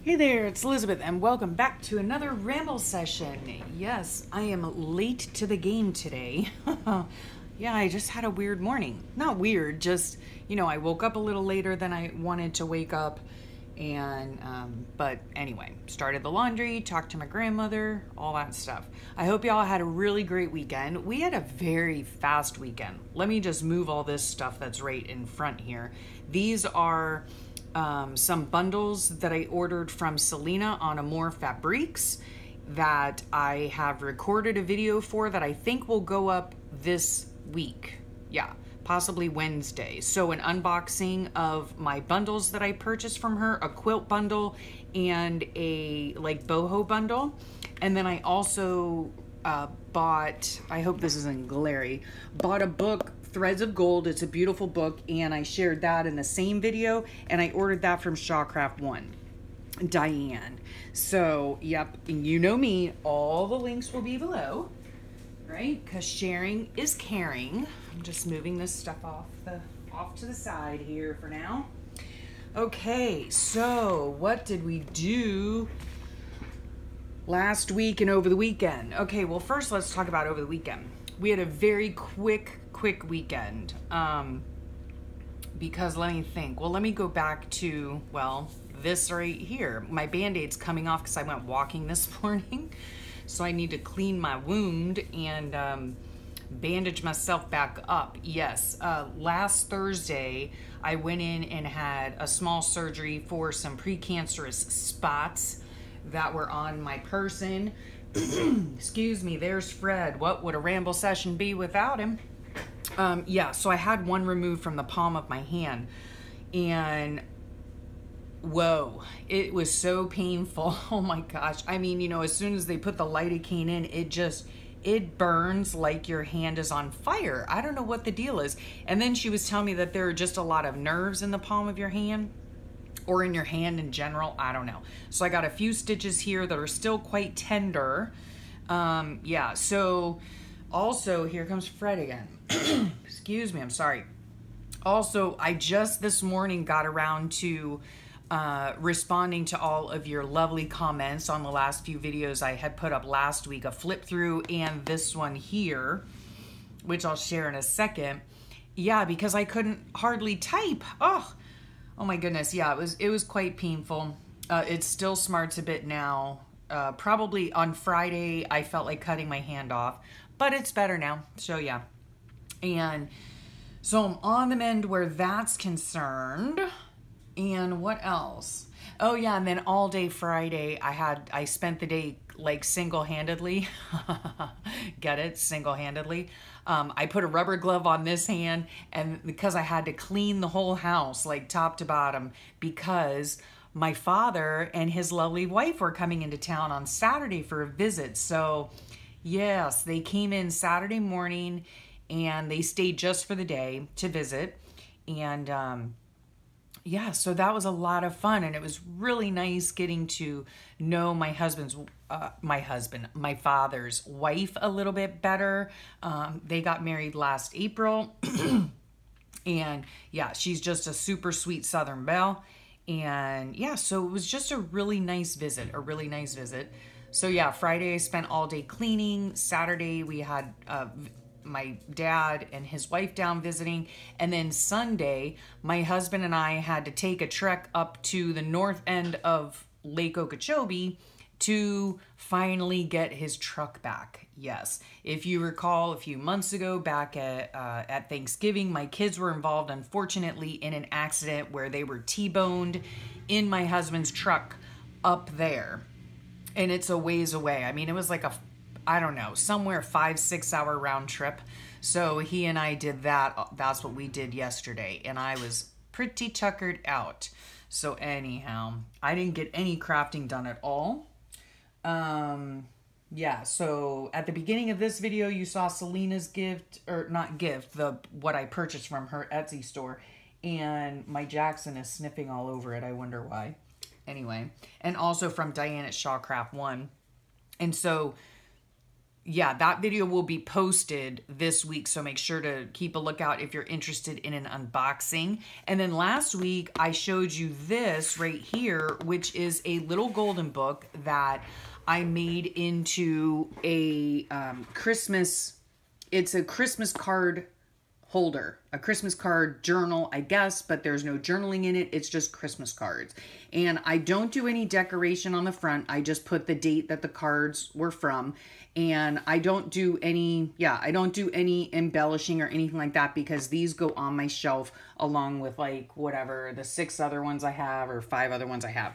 Hey there, it's Elizabeth, and welcome back to another Ramble session. Yes, I am late to the game today. Yeah, I just had a weird morning. Not weird, just, I woke up a little later than I wanted to wake up. But anyway, started the laundry, talked to my grandmother, all that stuff. I hope y'all had a really great weekend. We had a very fast weekend. Let me just move all this stuff that's right in front here. These are some bundles that I ordered from Salena on AmourFabriQues that I have recorded a video for that I think will go up this week. Yeah, possibly Wednesday. So an unboxing of my bundles that I purchased from her, a quilt bundle and a boho bundle. And then I also bought, I hope this isn't glary, bought a book, Threads of Gold. It's a beautiful book, and I shared that in the same video, and I ordered that from Shawcraft 1, Diane. So, yep, and you know me, all the links will be below, right? Because sharing is caring. I'm just moving this stuff off to the side here for now. Okay, so what did we do last week and over the weekend? Okay, well, first let's talk about over the weekend. We had a very quick weekend, because let me think. Well, let me go back to, this right here. My Band-Aid's coming off because I went walking this morning, so I need to clean my wound and bandage myself back up. Yes, last Thursday, I went in and had a small surgery for some precancerous spots that were on my person. Excuse me, there's Fred. What would a ramble session be without him? So I had one removed from the palm of my hand, and whoa, it was so painful. Oh my gosh. I mean, as soon as they put the lidocaine in, it burns like your hand is on fire. I don't know what the deal is. And then she was telling me that there are just a lot of nerves in the palm of your hand, or in your hand in general. I don't know. So I got a few stitches here that are still quite tender. So also, here comes Fred again. Excuse me, I'm sorry. Also, I just this morning got around to responding to all of your lovely comments on the last few videos I had put up last week, a flip through and this one here, which I'll share in a second. Yeah, because I couldn't hardly type. Oh my goodness, yeah, it was quite painful. It still smarts a bit now. Probably on Friday, I felt like cutting my hand off, but it's better now, so yeah. And so I'm on the mend where that's concerned. And what else? Oh yeah, and then all day Friday, I spent the day single-handedly. Get it? Single-handedly. I put a rubber glove on this hand, and because I had to clean the whole house, top to bottom, because my father and his lovely wife were coming into town on Saturday for a visit. So yes, they came in Saturday morning, and they stayed just for the day to visit. And so that was a lot of fun, and it was really nice getting to know my father's wife a little bit better. They got married last April, and yeah, she's just a super sweet Southern belle. And yeah, so it was just a really nice visit, So yeah, Friday I spent all day cleaning. Saturday we had my dad and his wife down visiting, and then Sunday my husband and I had to take a trek up to the north end of Lake Okeechobee to finally get his truck back. Yes, if you recall, a few months ago back at Thanksgiving, my kids were involved, unfortunately, in an accident where they were T-boned in my husband's truck up there, and it's a ways away. I mean, it was like somewhere 5-6 hour round trip. So he and I did that. That's what we did yesterday. And I was pretty tuckered out. So anyhow, I didn't get any crafting done at all. So at the beginning of this video, you saw Selena's what I purchased from her Etsy store. And my Jackson is sniffing all over it. I wonder why. Anyway, and also from Diane at Shawcraft 1. And so yeah, that video will be posted this week, so make sure to keep a lookout if you're interested in an unboxing. And then last week, I showed you this right here, which is a little golden book that I made into a Christmas, it's a Christmas card holder, a Christmas card journal, I guess, but there's no journaling in it. It's just Christmas cards. And I don't do any decoration on the front. I just put the date that the cards were from. And I don't do any, I don't do any embellishing or anything like that, because these go on my shelf along with like whatever the 6 other ones I have or 5 other ones I have.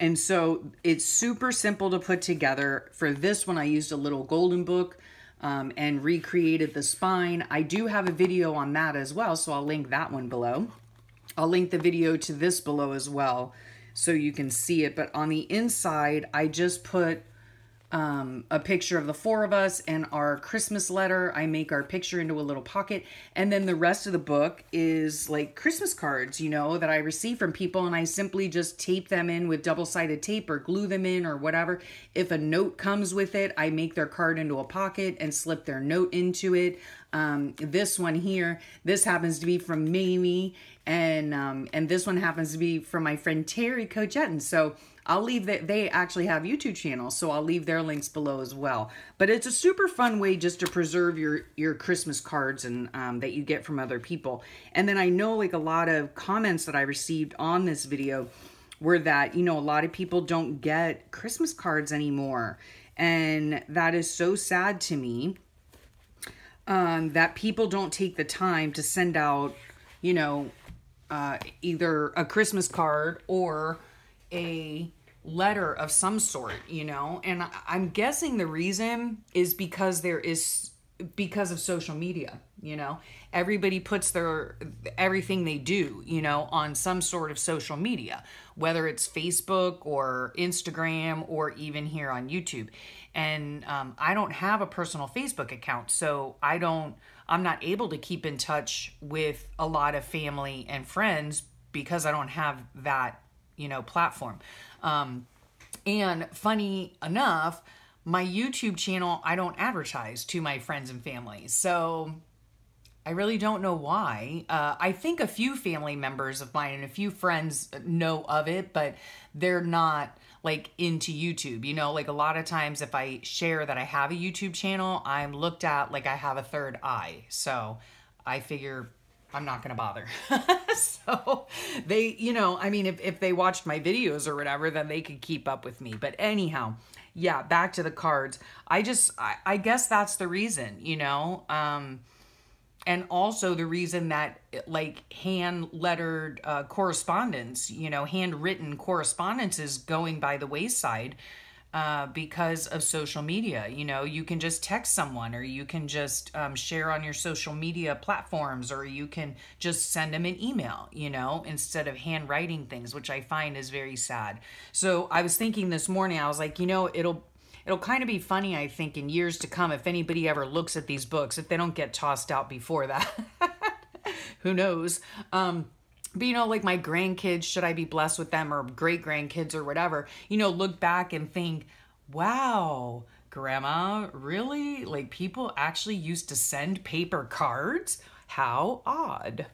And so it's super simple to put together. For this one, I used a little golden book and recreated the spine. I do have a video on that as well, so I'll link that one below. I'll link the video to this below as well so you can see it. But on the inside, I just put a picture of the 4 of us and our Christmas letter. I make our picture into a little pocket. And then the rest of the book is like Christmas cards, you know, that I receive from people. And I simply just tape them in with double-sided tape or glue them in or whatever. If a note comes with it, I make their card into a pocket and slip their note into it. This one here, this happens to be from Mamie. And this one happens to be from my friend Terry Cogetton. So I'll leave that. They actually have YouTube channels, so I'll leave their links below as well. But it's a super fun way just to preserve your Christmas cards and that you get from other people. And then I know like a lot of comments that I received on this video were that, you know, a lot of people don't get Christmas cards anymore. And that is so sad to me, that people don't take the time to send out, you know, either a Christmas card or a letter of some sort, you know. And I'm guessing the reason is because of social media, you know. Everybody puts everything they do, you know, on some sort of social media, whether it's Facebook or Instagram or even here on YouTube. And I don't have a personal Facebook account, so I'm not able to keep in touch with a lot of family and friends because I don't have that, you know, platform. And funny enough, my YouTube channel, I don't advertise to my friends and family. So I really don't know why. I think a few family members of mine and a few friends know of it, but they're not like into YouTube, you know. Like a lot of times if I share that I have a YouTube channel, I'm looked at like I have a third eye. So I figure I'm not going to bother. So they, you know, I mean, if they watched my videos or whatever, then they could keep up with me. But anyhow, yeah, back to the cards. I guess that's the reason, you know, and also the reason that like hand lettered correspondence, you know, handwritten correspondence is going by the wayside because of social media. You know, you can just text someone, or you can just share on your social media platforms, or you can just send them an email, you know, instead of handwriting things, which I find is very sad. So I was thinking this morning, I was like, you know, it'll kind of be funny, I think, in years to come, if anybody ever looks at these books, if they don't get tossed out before that. Who knows? But, you know, like my grandkids, should I be blessed with them, or great grandkids or whatever, you know, look back and think, wow, Grandma, really? Like people actually used to send paper cards? How odd.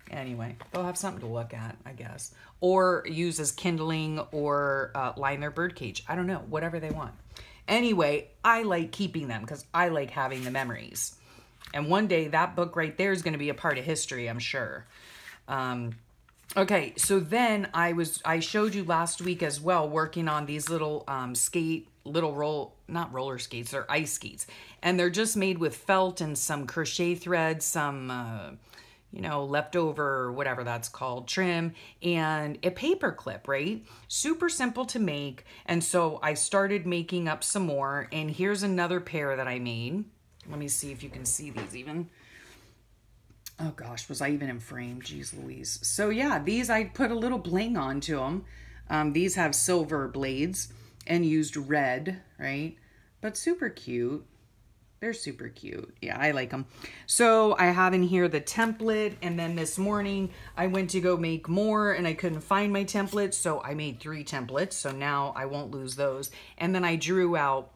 Anyway, they'll have something to look at, I guess. Or use as kindling, or line their birdcage. I don't know, whatever they want. Anyway, I like keeping them because I like having the memories. And one day that book right there is going to be a part of history, I'm sure. Okay, so then I showed you last week as well, working on these little not roller skates, they're ice skates. And they're just made with felt and some crochet thread, some you know, leftover, whatever that's called, trim, and a paper clip, right? Super simple to make. And so I started making up some more, and here's another pair that I made. Let me see if you can see these even. Oh gosh, was I even in frame? Jeez Louise. So yeah, these I put a little bling onto them. These have silver blades and used red, right? But super cute. They're super cute. Yeah, I like them. So I have in here the template, and then this morning I went to go make more and I couldn't find my template, so I made 3 templates, so now I won't lose those. And then I drew out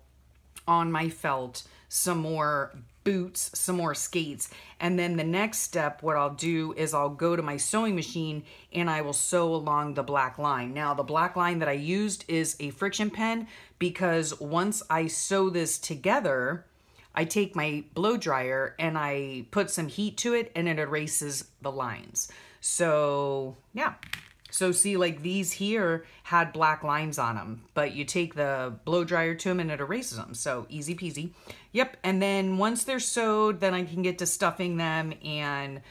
on my felt, some more boots, some more skates. And then the next step, what I'll do is I'll go to my sewing machine and I will sew along the black line. Now, the black line that I used is a friction pen, because once I sew this together, I take my blow dryer and I put some heat to it and it erases the lines. So yeah. So see, like these here had black lines on them, but you take the blow dryer to them and it erases them. So easy peasy. Yep. And then once they're sewed, then I can get to stuffing them and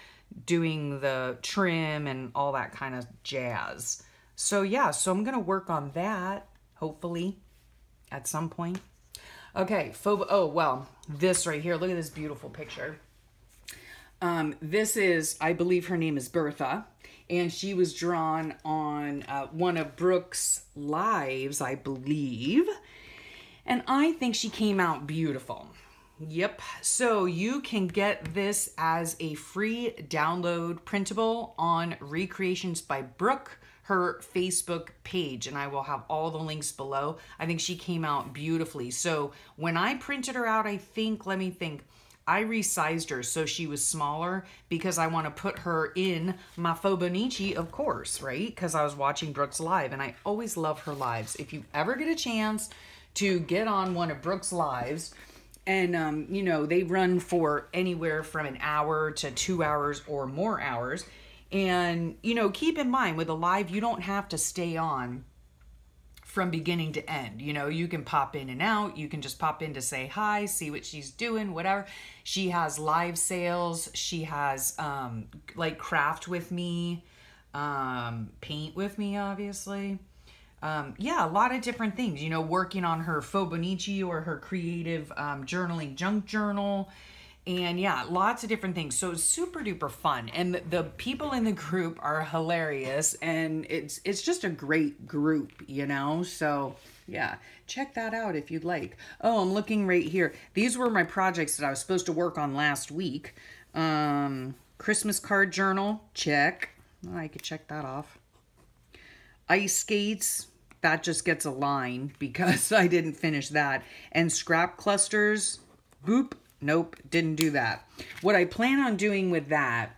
doing the trim and all that kind of jazz. So yeah, so I'm going to work on that, hopefully, at some point. Okay. Oh, well, this right here. Look at this beautiful picture. This is, I believe her name is Bertha. And she was drawn on one of Brooke's lives, I believe. And I think she came out beautiful. Yep. So you can get this as a free download printable on Recreations by Brooke, her Facebook page. And I will have all the links below. I think she came out beautifully. So when I printed her out, I think, let me think. I resized her so she was smaller because I want to put her in my Fauxbonichi, of course, right? Because I was watching Brooke's live and I always love her lives. If you ever get a chance to get on one of Brooke's lives, and you know, they run for anywhere from an hour to 2 hours or more hours. And, you know, keep in mind with a live, you don't have to stay on from beginning to end. You know, you can pop in and out. You can just pop in to say hi, see what she's doing, whatever. She has live sales. She has like craft with me, paint with me, obviously. Yeah, a lot of different things, you know, working on her Fauxbonichi or her creative journaling junk journal. And yeah, lots of different things. So it's super duper fun. And the people in the group are hilarious. And it's just a great group, you know? So yeah, check that out if you'd like. Oh, I'm looking right here. These were my projects that I was supposed to work on last week. Christmas card journal, check. Oh, I could check that off. Ice skates, that just gets a line because I didn't finish that. And scrap clusters, boop. Nope, didn't do that. What I plan on doing with that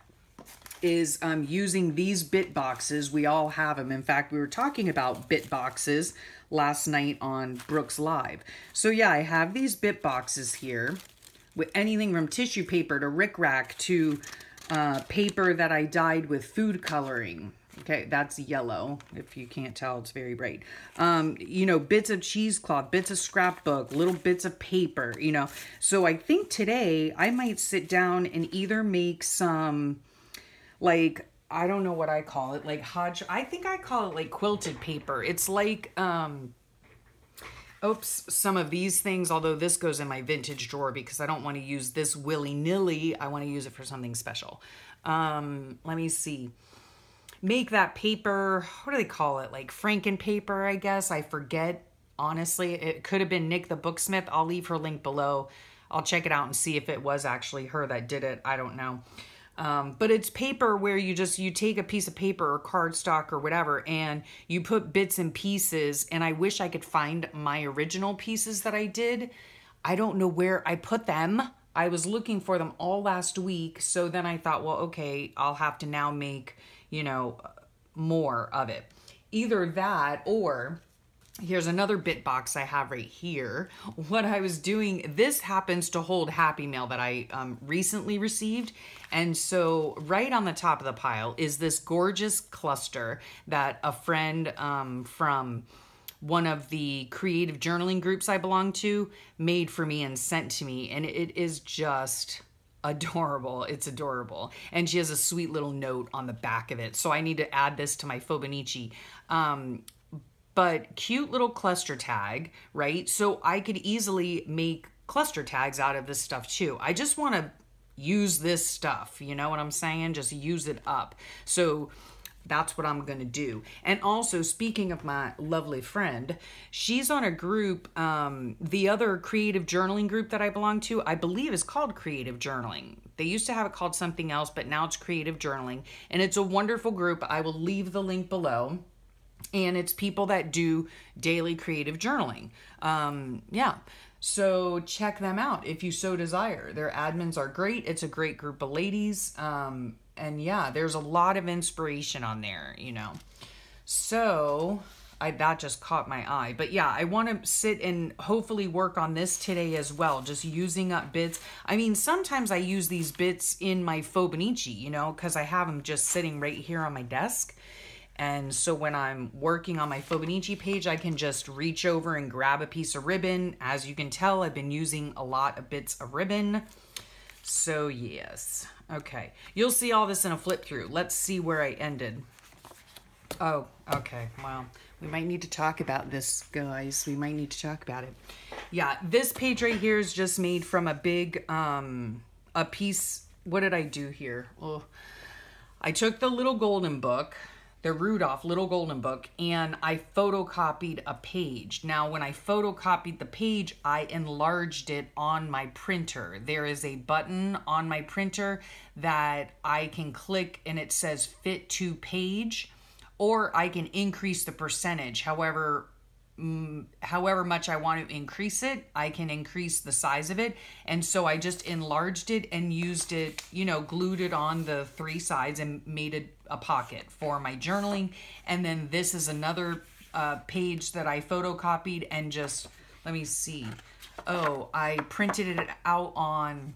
is using these bit boxes. We all have them. In fact, we were talking about bit boxes last night on Brooke's Live. So yeah, I have these bit boxes here with anything from tissue paper to rickrack to paper that I dyed with food coloring. Okay, that's yellow. If you can't tell, it's very bright. You know, bits of cheesecloth, bits of scrapbook, little bits of paper, you know. So I think today I might sit down and either make some, like, I don't know what I call it, like I think I call it like quilted paper. It's like, some of these things, although this goes in my vintage drawer because I don't want to use this willy-nilly. I want to use it for something special. Let me see. Make that paper, what do they call it? Like Franken paper, I guess. I forget. Honestly, it could have been Nick the Booksmith. I'll leave her link below. I'll check it out and see if it was actually her that did it. I don't know. But it's paper where you take a piece of paper or cardstock or whatever and you put bits and pieces. And I wish I could find my original pieces that I did. I don't know where I put them. I was looking for them all last week. So then I thought, well, okay, I'll have to now make, you know, more of it. Either that or here's another bit box I have right here. What I was doing, this happens to hold Happy Mail that I recently received. And so right on the top of the pile is this gorgeous cluster that a friend from one of the creative journaling groups I belong to made for me and sent to me. And it is just adorable. It's adorable. And she has a sweet little note on the back of it. So I need to add this to my Fauxbonichi. But cute little cluster tag, right? So I could easily make cluster tags out of this stuff too. I just want to use this stuff. You know what I'm saying? Just use it up. So that's what I'm going to do. And also, speaking of my lovely friend, she's on a group, the other creative journaling group that I belong to, I believe is called Creative Journaling. They used to have it called something else, but now it's Creative Journaling. And it's a wonderful group. I will leave the link below. And it's people that do daily creative journaling. Yeah. So check them out if you so desire. Their admins are great. It's a great group of ladies. And yeah, there's a lot of inspiration on there, you know. So that just caught my eye. But yeah, I want to sit and hopefully work on this today as well. Just using up bits. I mean, sometimes I use these bits in my Fauxbonichi, you know, because I have them just sitting right here on my desk. And so when I'm working on my Fauxbonichi page, I can just reach over and grab a piece of ribbon. As you can tell, I've been using a lot of bits of ribbon. So yes. Okay. You'll see all this in a flip through. Let's see where I ended. Oh, okay. Well, we might need to talk about this, guys. We might need to talk about it. Yeah, this page right here is just made from a big, a piece. What did I do here? Oh, I took the little golden book, the Rudolph Little Golden Book, and I photocopied a page. Now, when I photocopied the page, I enlarged it on my printer. There is a button on my printer that I can click and it says fit to page, or I can increase the percentage. However much I want to increase it, I can increase the size of it. And so I just enlarged it and used it, you know, glued it on the three sides and made it a pocket for my journaling. And then this is another page that I photocopied and just, let me see. Oh, I printed it out on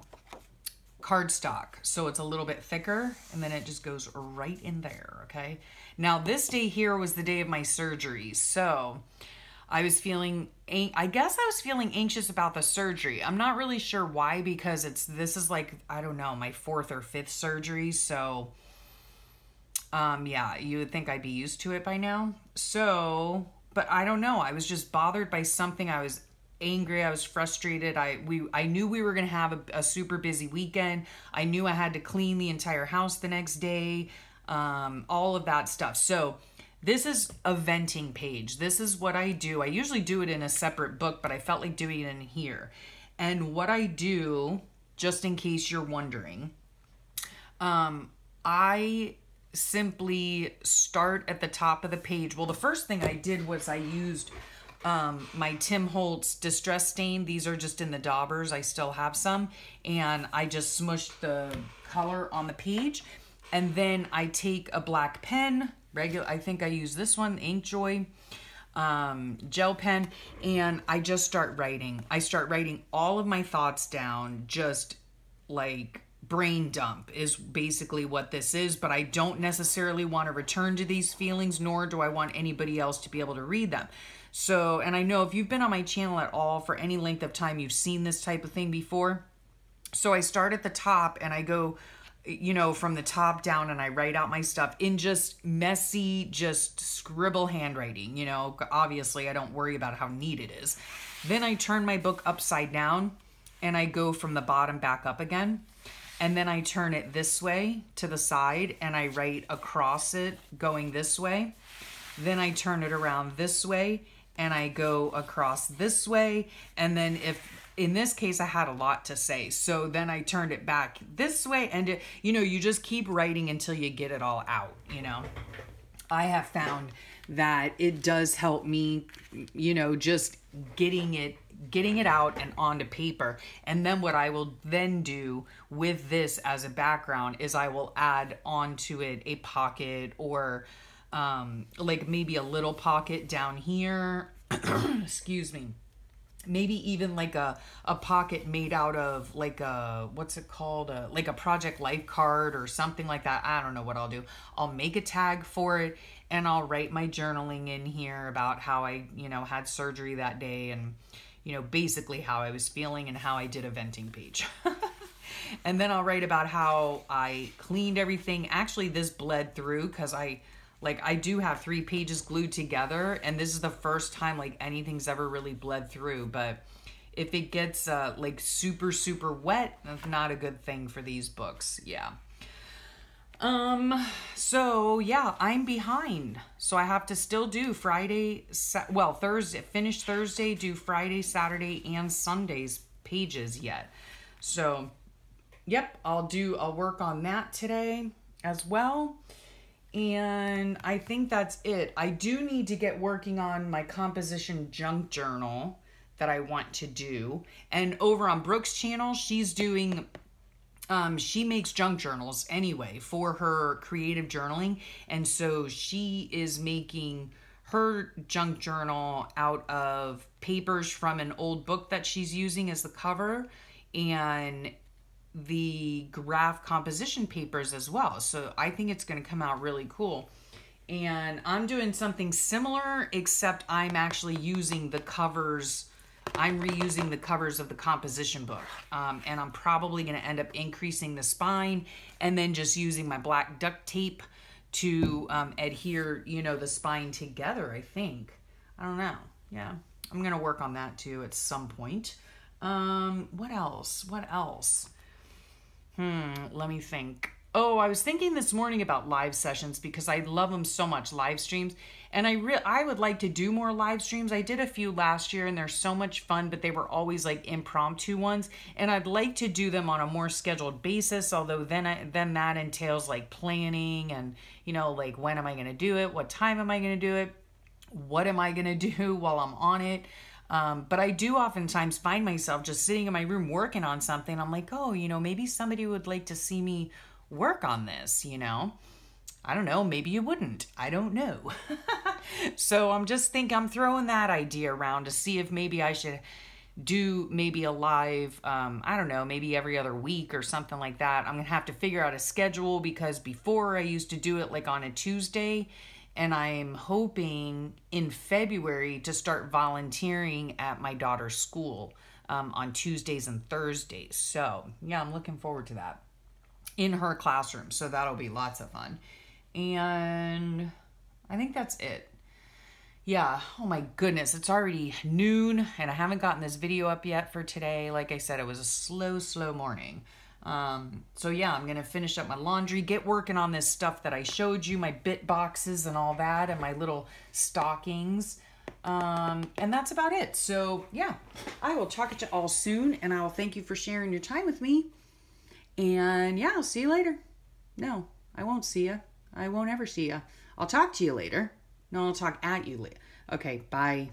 cardstock, so it's a little bit thicker, and then it just goes right in there, okay? Now, this day here was the day of my surgery, so I was feeling, I guess I was feeling anxious about the surgery. I'm not really sure why, because this is like, I don't know, my 4th or 5th surgery, so yeah, you would think I'd be used to it by now. So, but I don't know, I was just bothered by something. I was angry, I was frustrated. I knew we were going to have a super busy weekend. I knew I had to clean the entire house the next day, all of that stuff. So this is a venting page. This is what I do. I usually do it in a separate book, but I felt like doing it in here. And what I do, just in case you're wondering, I simply start at the top of the page. Well, the first thing I did was I used my Tim Holtz Distress Stain. These are just in the daubers. I still have some. And I just smushed the color on the page. And then I take a black pen, I think I use this one, Inkjoy gel pen, and I just start writing. I start writing all of my thoughts down, just like brain dump is basically what this is, but I don't necessarily want to return to these feelings, nor do I want anybody else to be able to read them. So, and I know if you've been on my channel at all for any length of time, you've seen this type of thing before. So I start at the top and I go, you know, from the top down, and I write out my stuff in just messy, just scribble handwriting. You know, obviously I don't worry about how neat it is. Then I turn my book upside down and I go from the bottom back up again. And then I turn it this way to the side and I write across it going this way. Then I turn it around this way and I go across this way. And then in this case, I had a lot to say. So then I turned it back this way, and you know, you just keep writing until you get it all out, you know. I have found that it does help me, you know, just getting it out and onto paper. And then what I will then do with this as a background is I will add onto it a pocket, or like maybe a little pocket down here. Excuse me. Maybe even like a pocket made out of like a, what's it called? Like a Project Life card or something like that. I don't know what I'll do. I'll make a tag for it and I'll write my journaling in here about how I, you know, had surgery that day, and, you know, basically how I was feeling and how I did a venting page. And then I'll write about how I cleaned everything. Actually, this bled through because I do have 3 pages glued together, and this is the first time like anything's ever really bled through. But if it gets like super, super wet, that's not a good thing for these books. Yeah. So yeah, I'm behind. So I have to still do Thursday, finish Thursday, do Friday, Saturday, and Sunday's pages yet. So, yep, I'll work on that today as well. And I think that's it. I do need to get working on my composition junk journal that I want to do. And over on Brooke's channel, she's doing, she makes junk journals anyway for her creative journaling. And so she is making her junk journal out of papers from an old book that she's using as the cover, and the graph composition papers as well. So I think it's going to come out really cool. And I'm doing something similar, except I'm actually using the covers. I'm reusing the covers of the composition book. And I'm probably going to end up increasing the spine and then just using my black duct tape to adhere, the spine together, I think. I don't know. Yeah, I'm going to work on that too at some point. What else? Let me think. Oh, I was thinking this morning about live sessions because I love them so much, live streams. And I would like to do more live streams. I did a few last year and they're so much fun, but they were always like impromptu ones. And I'd like to do them on a more scheduled basis, although then that entails like planning and, like when am I going to do it? What time am I going to do it? What am I going to do while I'm on it? But I do oftentimes find myself just sitting in my room working on something. I'm like, oh, maybe somebody would like to see me work on this, I don't know, maybe you wouldn't. I don't know. So I'm throwing that idea around to see if maybe I should do maybe a live, I don't know, maybe every other week or something like that. I'm going to have to figure out a schedule because before I used to do it like on a Tuesday, and I'm hoping in February to start volunteering at my daughter's school on Tuesdays and Thursdays. So yeah, I'm looking forward to that in her classroom. So that'll be lots of fun. And I think that's it. Yeah. Oh my goodness. It's already noon and I haven't gotten this video up yet for today. Like I said, it was a slow morning. So yeah, I'm going to finish up my laundry, get working on this stuff that I showed you, my bit boxes and all that, and my little stockings. And that's about it. So yeah, I will talk to you all soon, and I will thank you for sharing your time with me. And yeah, I'll see you later. No, I won't see you. I won't ever see you. I'll talk to you later. No, I'll talk at you later. Okay, bye.